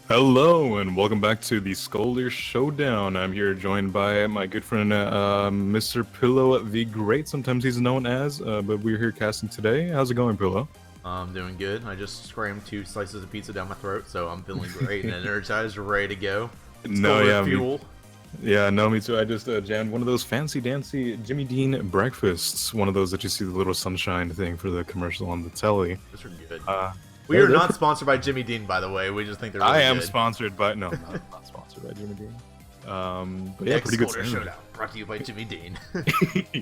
Hello and welcome back to the Skolldir Showdown. I'm here joined by my good friend Mr. Pillow the Great, sometimes he's known as, but we're here casting today. How's it going, Pillow? I'm doing good. I just crammed 2 slices of pizza down my throat, so I'm feeling great and energized, ready to go. No, yeah, fuel. me too. I just jammed one of those fancy dancy Jimmy Dean breakfasts, one of those that you see the little sunshine thing for the commercial on the telly. Those are good. We are not sponsored by Jimmy Dean, by the way. We just think they're really I am good. sponsored by, no, not sponsored by Jimmy Dean. But yeah, pretty good. Skolldir Showdown, brought to you by Jimmy Dean.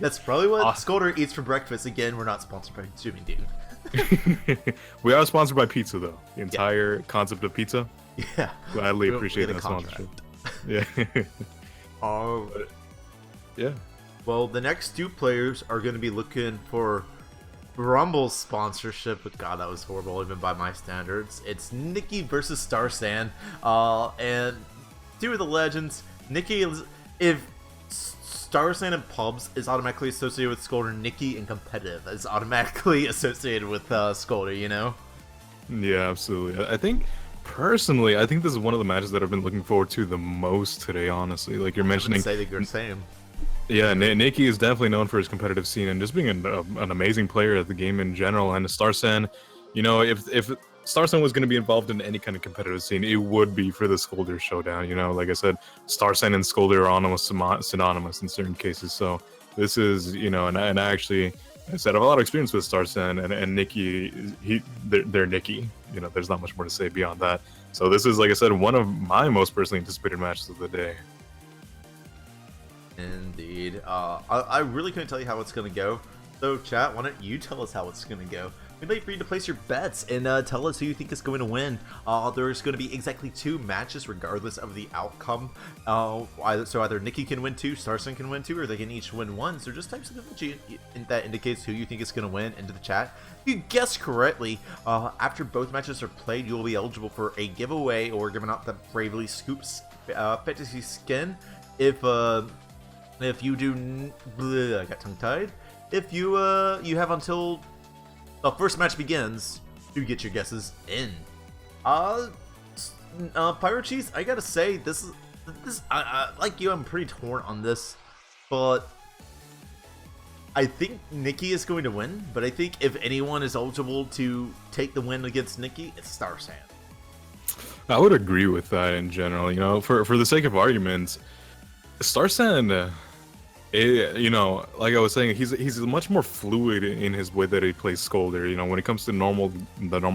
That's probably what Skolldir eats for breakfast. Again, we're not sponsored by Jimmy Dean. We are sponsored by pizza, though. The entire concept of pizza. Yeah. Gladly appreciate that sponsorship. Yeah. Oh. Yeah. Well, the next 2 players are going to be looking for Rumble sponsorship, but God, that was horrible even by my standards. It's Niki versus Starsan, and 2 of the legends. Niki is, if Starsan and pubs is automatically associated with Skolldir, Niki and competitive is automatically associated with Skolldir, you know? Yeah, absolutely. I think, personally, I think this is one of the matches that I've been looking forward to the most today, honestly. Like you're mentioning. I would say that you're the same. Yeah, Niki is definitely known for his competitive scene and just being an amazing player at the game in general. And Starsan, you know, if Starsan was going to be involved in any kind of competitive scene, it would be for the Skolldir Showdown. You know, like I said, Starsan and Skolldir are almost synonymous in certain cases. So this is, you know, and I actually, I said I have a lot of experience with Starsan and Niki. They're Niki. You know, there's not much more to say beyond that. So this is, like I said, one of my most personally anticipated matches of the day. Indeed. I really couldn't tell you how it's going to go. So, chat, why don't you tell us how it's going to go? We'd like for you to place your bets and tell us who you think is going to win. There's going to be exactly 2 matches regardless of the outcome. So either Niki can win 2, Starsan can win 2, or they can each win 1. So just type something that indicates who you think is going to win into the chat. If you guess correctly, after both matches are played, you will be eligible for a giveaway or giving out the Bravely Scoops fantasy skin. If you do, I got tongue-tied. If you you have until the first match begins to get your guesses in. Pyro Cheese, I gotta say, this like you, I'm pretty torn on this, but I think Niki is going to win. But I think if anyone is eligible to take the win against Niki, it's Starsan. I would agree with that in general. You know, for the sake of argument, Starsan, you know, like I was saying, he's much more fluid in his way that he plays Skolldir. You know, when it comes to the normal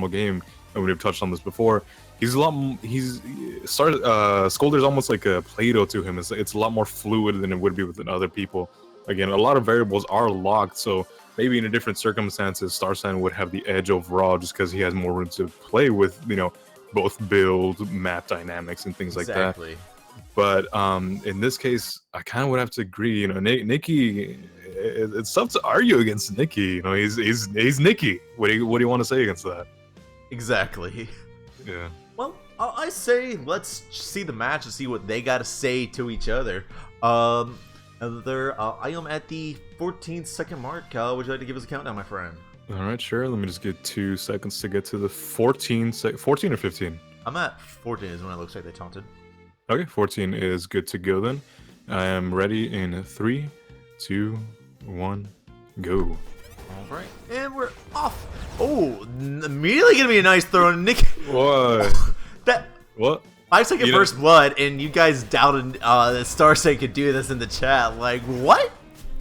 game, and we've touched on this before, Skolldir's almost like a Play-Doh to him. It's a lot more fluid than it would be with other people. Again, a lot of variables are locked, so maybe in a different circumstances, Starsan would have the edge overall just because he has more room to play with. You know, both build, map dynamics, and things like that. But in this case, I kind of would have to agree. You know, Niki, it's tough to argue against Niki. You know, he's Niki. What do you want to say against that? Exactly. Yeah. Well, I say let's see the match and see what they got to say to each other. I am at the 14-second mark. Would you like to give us a countdown, my friend? All right, sure. Let me just get 2 seconds to get to the 14 or 15. I'm at 14 is when it looks like they taunted. Okay, 14 is good to go then. I am ready in 3, 2, 1, go. Alright, and we're off. Oh, immediately gonna be a nice throw on Nick. What? What? 5-second first blood, and you guys doubted that Starsan could do this in the chat. Like, what?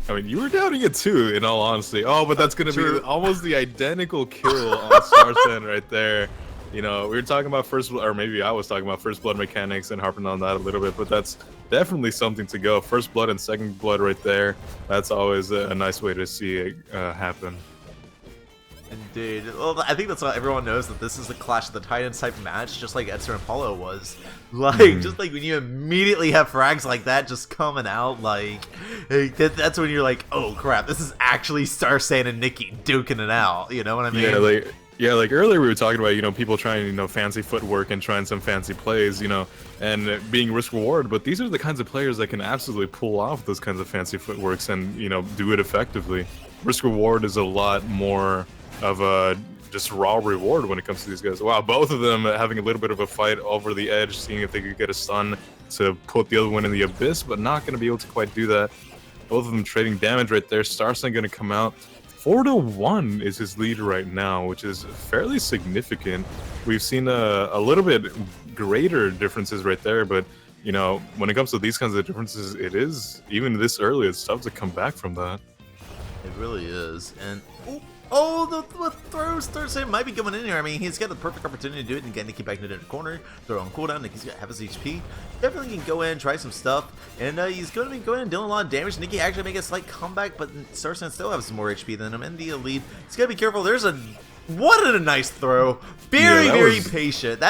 I mean, you were doubting it too, in all honesty. Oh, but that's gonna be almost the identical kill on Starsan right there. You know, we were talking about first blood, or maybe I was talking about first blood mechanics and harping on that a little bit, but that's definitely something to go. First blood and second blood right there. That's always a nice way to see it happen. Indeed. Well, I think that's why everyone knows that this is the Clash of the Titans type match, just like Etzer and Paulo was. Like, just like when you immediately have frags like that just coming out, like that's when you're like, oh crap, this is actually Starsan and Niki duking it out. You know what I mean? Yeah, like earlier we were talking about, you know, people trying, you know, fancy footwork and trying some fancy plays, you know, and being risk reward. But these are the kinds of players that can absolutely pull off those kinds of fancy footworks and, you know, do it effectively. Risk reward is a lot more of a just raw reward when it comes to these guys. Wow, both of them having a little bit of a fight over the edge, seeing if they could get a stun to put the other one in the abyss, but not going to be able to quite do that. Both of them trading damage right there. Starsan going to come out. 4-1 is his lead right now, which is fairly significant. We've seen a little bit greater differences right there, but you know, when it comes to these kinds of differences, it is, even this early, it's tough to come back from that. It really is. And oh, the throw Starsan might be going in here. I mean, he's got the perfect opportunity to do it and get Niki back into the corner. Throw on cooldown. Niki's got half his HP. Definitely can go in, try some stuff. And he's going to be going in and dealing a lot of damage. Niki actually make a slight comeback, but Starsan still has some more HP than him in the lead. He's got to be careful. There's a... What a nice throw. Very patient.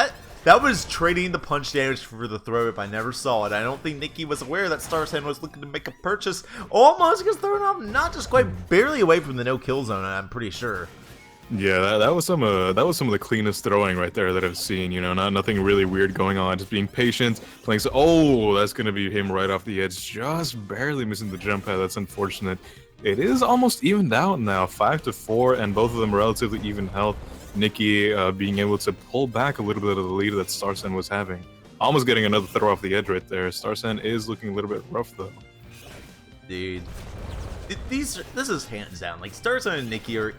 That was trading the punch damage for the throw if I never saw it. I don't think Niki was aware that Starsan was looking to make a purchase. Almost gets thrown off, not just quite barely away from the no-kill zone, I'm pretty sure. Yeah, that was some of the cleanest throwing right there that I've seen. You know, nothing really weird going on. Just being patient, playing. So, oh, that's gonna be him right off the edge, just barely missing the jump pad. That's unfortunate. It is almost evened out now, 5-4, and both of them relatively even health. Niki being able to pull back a little bit of the lead that Starsan was having. Almost getting another throw off the edge right there. Starsan is looking a little bit rough though. Dude, this is hands down. Like, Starsan and Niki are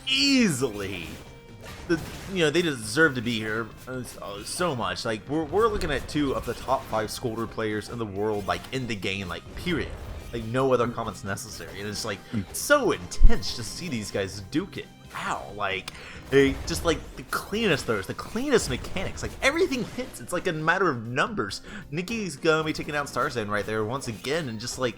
easily, they deserve to be here so much. Like, we're looking at 2 of the top 5 Skolldir players in the world, like, in the game, like, period. Like, no other comments necessary. And it's like so intense to see these guys duke it. Wow, like, they just like the cleanest throws, the cleanest mechanics, like everything hits. It's like a matter of numbers. Niki's gonna be taking out Starsan right there once again, and just like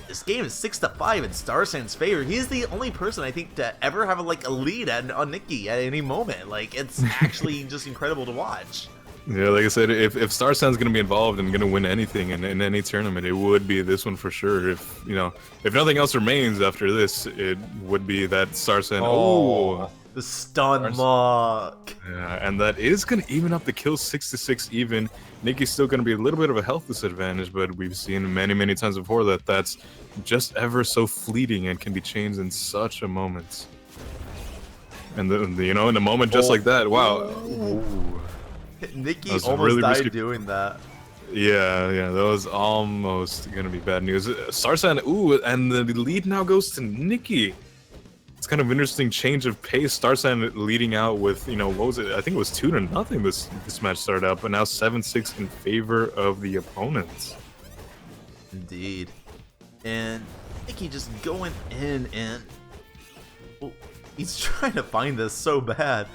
this game is 6-5 in Starsan's favor. He's the only person I think to ever have a lead on Niki at any moment. Like, it's actually just incredible to watch. Yeah, like I said, if Starsan's gonna be involved and gonna win anything in any tournament, it would be this one for sure. If nothing else remains after this, it would be that Starsan. Oh, the stun lock. Yeah, and that is gonna even up the kills 6-6 even. Niki's still gonna be a little bit of a health disadvantage, but we've seen many times before that that's just ever so fleeting and can be changed in such a moment. And in a moment just like that, wow. Ooh. Niki almost really died doing that. Yeah, that was almost gonna be bad news. Starsan, ooh, and the lead now goes to Niki. It's kind of interesting change of pace. Starsan leading out with, what was it? I think it was 2-0 this match started out, but now 7-6 in favor of the opponents. Indeed. And Niki just going in and he's trying to find this so bad.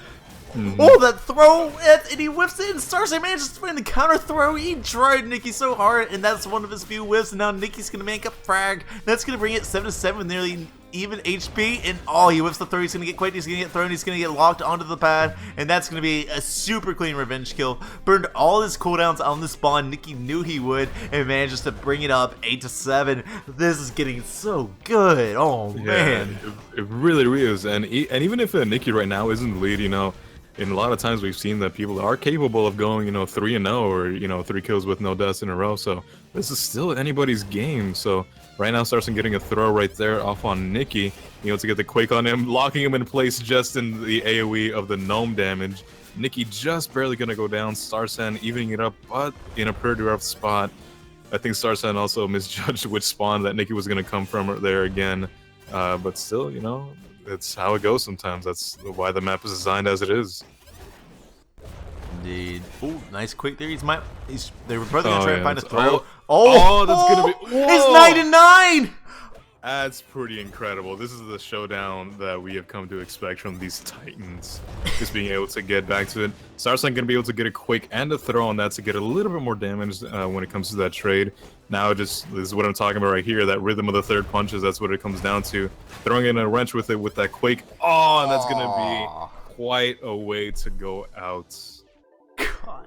Oh, that throw! And he whiffs it, and Starsan manages to find the counter throw. He tried Niki so hard, and that's one of his few whiffs. And now Niki's gonna make a frag. That's gonna bring it 7-7, nearly even HP. And he whiffs the throw. He's gonna get quit. He's gonna get thrown. He's gonna get locked onto the pad, and that's gonna be a super clean revenge kill. Burned all his cooldowns on the spawn. Niki knew he would, and manages to bring it up 8-7. This is getting so good. Oh man, it really is. And even if Niki right now isn't the lead, in a lot of times we've seen that people are capable of going, 3-0 or, 3 kills with no deaths in a row. So this is still anybody's game. So right now Starsan getting a throw right there off on Niki, to get the Quake on him, locking him in place just in the AoE of the gnome damage. Niki just barely gonna go down. Starsan evening it up, but in a pretty rough spot. I think Starsan also misjudged which spawn that Niki was gonna come from there again. But still, it's how it goes sometimes. That's why the map is designed as it is. Indeed. Oh, nice quick there. They were both gonna try to find a throw. That's gonna be. It's 9-9. That's pretty incredible. This is the showdown that we have come to expect from these Titans. Just being able to get back to it. Starsan gonna be able to get a quick and a throw on that to get a little bit more damage when it comes to that trade. Now, this is what I'm talking about right here. That rhythm of the third punches. That's what it comes down to. Throwing in a wrench with it with that Quake. Oh, and that's gonna be quite a way to go out. God.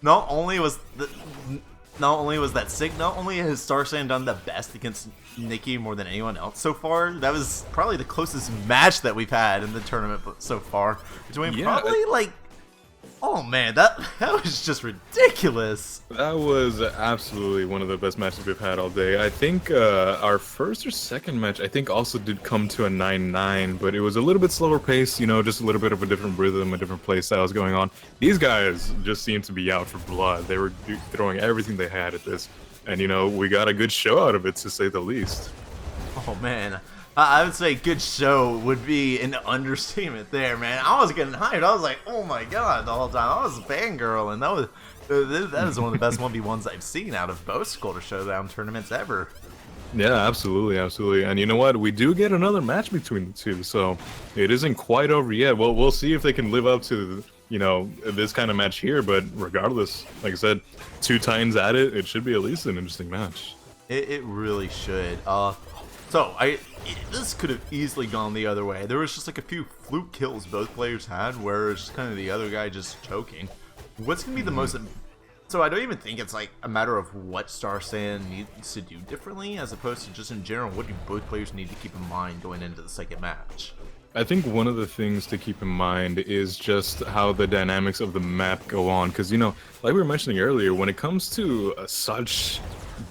Not only was that sick, not only has Starsan done the best against Niki more than anyone else so far, that was probably the closest match that we've had in the tournament so far. Between probably like Oh man, that was just ridiculous. That was absolutely one of the best matches we've had all day. I think our first or second match, I think, also did come to a 9-9, but it was a little bit slower pace, you know, just a little bit of a different rhythm, a different play styles going on. These guys just seemed to be out for blood. They were throwing everything they had at this, and, you know, we got a good show out of it, to say the least. Oh man, I would say good show would be an understatement there, man. I was getting hyped. I was like, oh my god, the whole time. I was fangirling. That is one of the best 1v1s I've seen out of both Skolldir Showdown tournaments ever. Yeah, absolutely, absolutely. And you know what? We do get another match between the two, so it isn't quite over yet. Well, we'll see if they can live up to, you know, this kind of match here, but regardless, like I said, 2 Titans at it, it should be at least an interesting match. It really should. This could have easily gone the other way. There was just like a few fluke kills both players had, where it's just kind of the other guy just choking. What's gonna be the most? So I don't even think it's like a matter of what Starsan needs to do differently, as opposed to just in general, what do both players need to keep in mind going into the second match? I think one of the things to keep in mind is just how the dynamics of the map go on, because, you know, like we were mentioning earlier, when it comes to such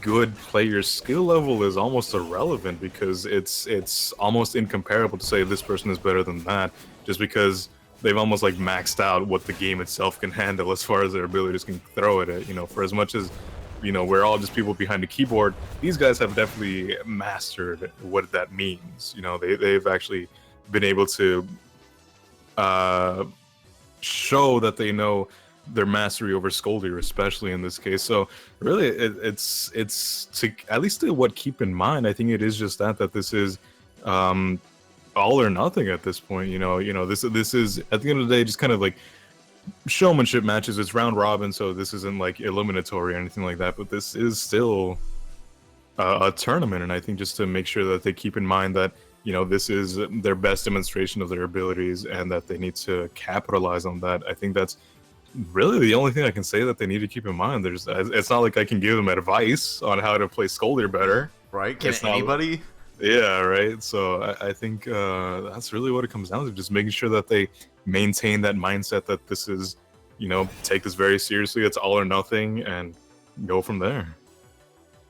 good players, skill level is almost irrelevant, because it's almost incomparable to say this person is better than that, just because they've almost like maxed out what the game itself can handle as far as their abilities can throw at it. You know, for as much as, you know, we're all just people behind a keyboard, these guys have definitely mastered what that means. You know, they've actually been able to show that they know their mastery over Skolldir, especially in this case. So really, it's to at least to what keep in mind. I think it is just that this is all or nothing at this point. You know, this is at the end of the day just kind of like showmanship matches. It's round robin, so this isn't like eliminatory or anything like that. But this is still a tournament, and I think just to make sure that they keep in mind that, you know, this is their best demonstration of their abilities and that they need to capitalize on that. I think that's really the only thing I can say that they need to keep in mind. It's not like I can give them advice on how to play Skolldir better. Right? Can anybody? Yeah, right. So I think that's really what it comes down to, just making sure that they maintain that mindset that this is, you know, take this very seriously. It's all or nothing, and go from there.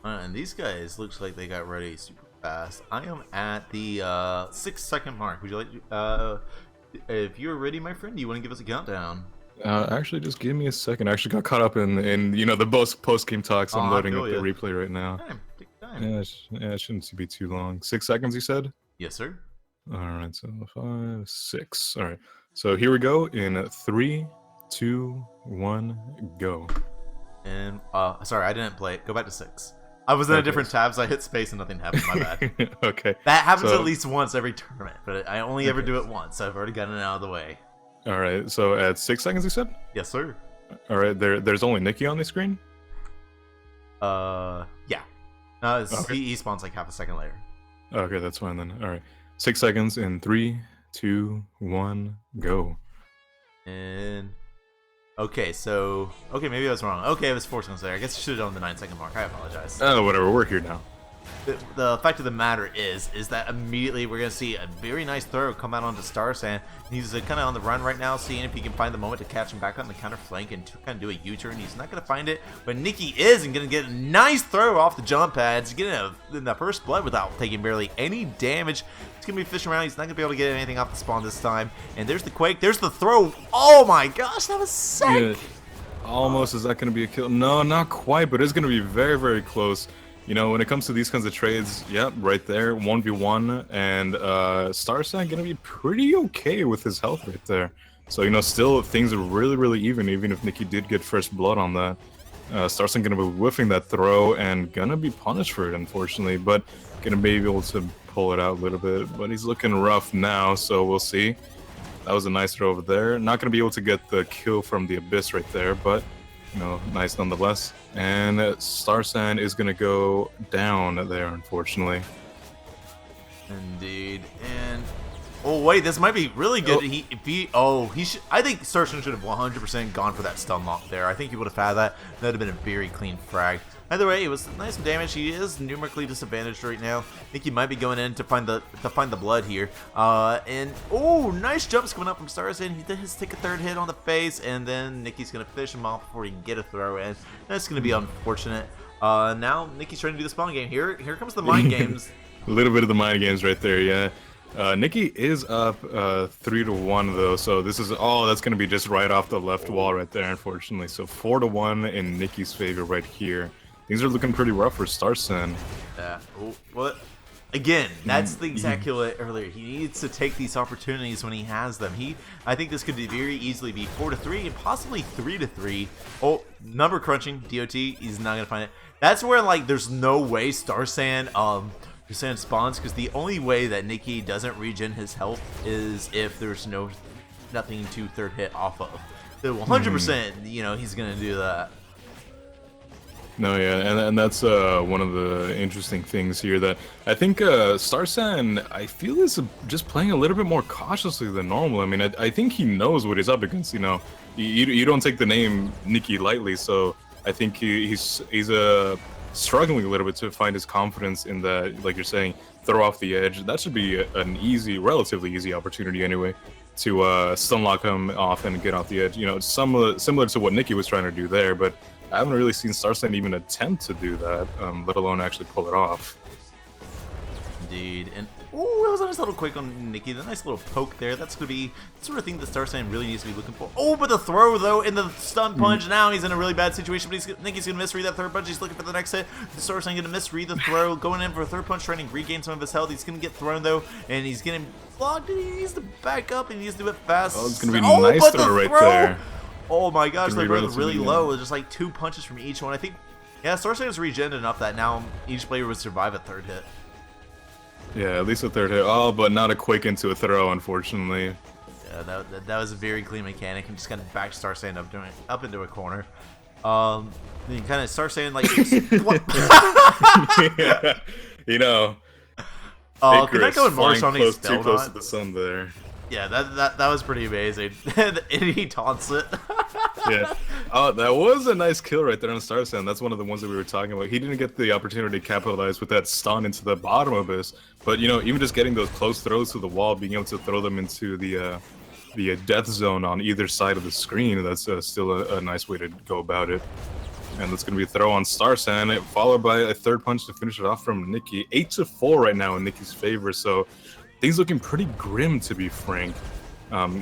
And these guys looks like they got ready super fast. I am at the 6-second mark. Would you like if you're ready, my friend, do you want to give us a countdown? Actually, just give me a second. I actually got caught up in you know, the post-game talks. I'm loading up the replay right now. Take time. Yeah, it shouldn't be too long. 6 seconds, you said? Yes, sir. All right, so 5, 6. All right, so here we go in 3, 2, 1, go. And sorry, I didn't play it. Go back to 6. I was in a different tab, so I hit space and nothing happened. My bad. Okay. That happens at least once every tournament, but I only ever do it once, so I've already gotten it out of the way. All right, so at 6 seconds, you said? Yes, sir. All right, there's only niki on the screen? Yeah. Okay. He spawns like half a second later. Okay, that's fine then. All right, 6 seconds in 3, 2, 1, go. And okay, maybe I was wrong. Okay, it was 4 seconds later. I guess I should have done the 9-second mark. I apologize. Oh, whatever. We're here now. The fact of the matter is that immediately we're going to see a very nice throw come out onto Starsan. He's kind of on the run right now, seeing if he can find the moment to catch him back on the counter flank and to kind of do a U-turn. He's not going to find it, but niki is and going to get a nice throw off the jump pads, getting in the first blood without taking barely any damage. He's going to be fishing around. He's not going to be able to get anything off the spawn this time. And there's the Quake. There's the throw. Oh my gosh, that was sick. Yeah, almost. Is that going to be a kill? No, not quite, but it's going to be very, very close. You know, when it comes to these kinds of trades, yep, right there, 1v1, and Starsan gonna be pretty okay with his health right there. So, you know, still things are really, really even if niki did get first blood on that. Starsan gonna be whiffing that throw and gonna be punished for it, unfortunately, but gonna be able to pull it out a little bit. But he's looking rough now, so we'll see. That was a nice throw over there. Not gonna be able to get the kill from the Abyss right there, but, you know, nice nonetheless. And Starsan is going to go down there, unfortunately. Indeed. And oh wait, this might be really good. He should. I think Starsan should have 100% gone for that stun lock there. I think he would have had that. That'd have been a very clean frag. Either way, it was nice damage. He is numerically disadvantaged right now. I think he might be going in to find the blood here. And oh, nice jumps coming up from Starsan. He does take a third hit on the face, and then Niki's gonna finish him off before he can get a throw in. That's gonna be unfortunate. Now Niki's trying to do the spawn game. Here comes the mind games. A little bit of the mind games right there, yeah. Niki is up 3-1 though, so this is that's gonna be just right off the left wall right there, unfortunately. So 4-1 in Niki's favor right here. Things are looking pretty rough for Starsan. Yeah. What? Again, that's the exact kill earlier. He needs to take these opportunities when he has them. I think this could very easily be 4-3 and possibly 3-3. Oh, number crunching, DOT. He's not gonna find it. That's where like there's no way Starsan spawns, because the only way that Niki doesn't regen his health is if there's nothing to third hit off of. So 100%, you know, he's gonna do that. No, yeah, and that's one of the interesting things here that I think Starsan, I feel, is just playing a little bit more cautiously than normal. I mean, I think he knows what he's up against. You know, you don't take the name Niki lightly, so I think he's struggling a little bit to find his confidence in that, like you're saying, throw off the edge. That should be an relatively easy opportunity anyway, to stun lock him off and get off the edge. You know, similar to what Niki was trying to do there, but I haven't really seen Starsan even attempt to do that, let alone actually pull it off. Indeed, and ooh, that was a nice little quick on Niki. The nice little poke there. That's going to be the sort of thing that Starsan really needs to be looking for. Oh, but the throw, though, and the stun punch. Now he's in a really bad situation, but Niki's going to misread that third punch. He's looking for the next hit. Starsan going to misread the throw, going in for a third punch, trying to regain some of his health. He's going to get thrown, though, and he's getting blocked. He needs to back up, and he needs to do it fast. Oh, it's going to be a nice throw right there. Oh my gosh, they're both really low. With just like 2 punches from each one. I think, yeah, Starsan is regen enough that now each player would survive a third hit. Yeah, at least a third hit. Oh, but not a quick into a throw, unfortunately. Yeah, that was a very clean mechanic, and just kind of back Starsan up into a corner. You kind of Starsan like, yeah, you know. Oh, can I go and march on his too close to the sun there? Yeah, that was pretty amazing. And he taunts it. Yeah. Oh, that was a nice kill right there on Starsan. That's one of the ones that we were talking about. He didn't get the opportunity to capitalize with that stun into the bottom abyss. But, you know, even just getting those close throws to the wall, being able to throw them into the death zone on either side of the screen, that's still a nice way to go about it. And that's going to be a throw on Starsan, followed by a third punch to finish it off from Niki. 8-4 right now in Niki's favor, so things looking pretty grim, to be frank.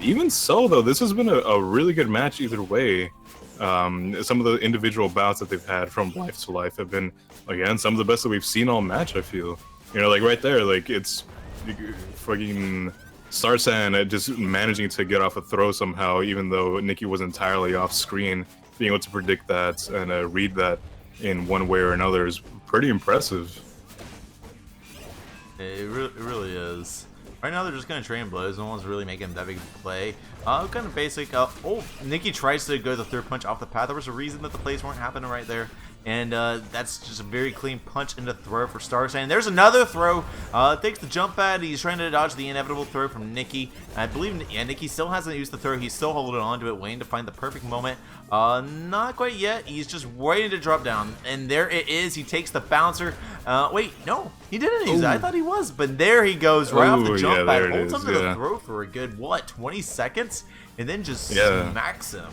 Even so, though, this has been a really good match either way. Some of the individual bouts that they've had from life to life have been, again, some of the best that we've seen all match, I feel. You know, like right there, like it's fucking Starsan just managing to get off a throw somehow, even though Niki was entirely off screen. Being able to predict that and read that in one way or another is pretty impressive. It really is. Right now they're just going to train blows. No one's really making that big play. Kind of basic. Oh, Niki tries to go the third punch off the path. There was a reason that the plays weren't happening right there. And that's just a very clean punch into throw for Starsan. There's another throw. Takes the jump pad. He's trying to dodge the inevitable throw from Niki. I believe Niki still hasn't used the throw. He's still holding on to it, waiting to find the perfect moment. Not quite yet. He's just waiting to drop down. And there it is. He takes the bouncer. Wait, no. He didn't use it. I thought he was. But there he goes right off the jump pad. Holds onto the throw for a good, what, 20 seconds? And then just smacks him.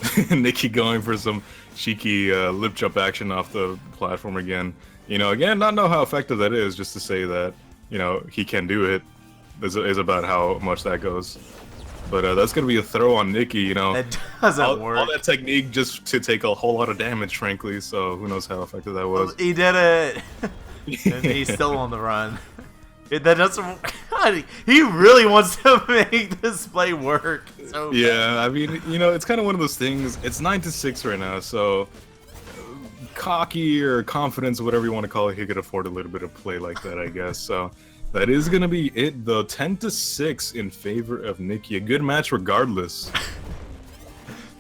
Niki going for some cheeky lip jump action off the platform again. You know, again, not know how effective that is, just to say that, you know, he can do it is about how much that goes. But that's going to be a throw on Niki, you know. That doesn't work. All that technique just to take a whole lot of damage, frankly, so who knows how effective that was. He did it! And he's still on the run. That doesn't. God, he really wants to make this play work. So yeah, I mean, you know, it's kind of one of those things. It's 9-6 right now, so cocky or confidence, whatever you want to call it, he could afford a little bit of play like that, I guess. So that is gonna be it, though. 10-6 in favor of Niki. A good match, regardless.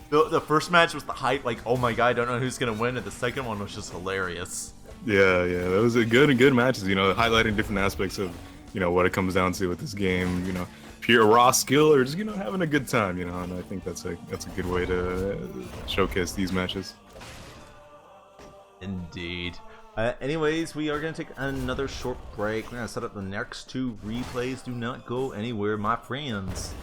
The first match was the hype, like, oh my god, I don't know who's gonna win, and the second one was just hilarious. Yeah, that was a good matches, you know, highlighting different aspects of, you know, what it comes down to with this game, you know, pure raw skill or just, you know, having a good time, you know, and I think that's a good way to showcase these matches. Indeed. Anyways, we are going to take another short break. We're going to set up the next 2 replays. Do not go anywhere, my friends.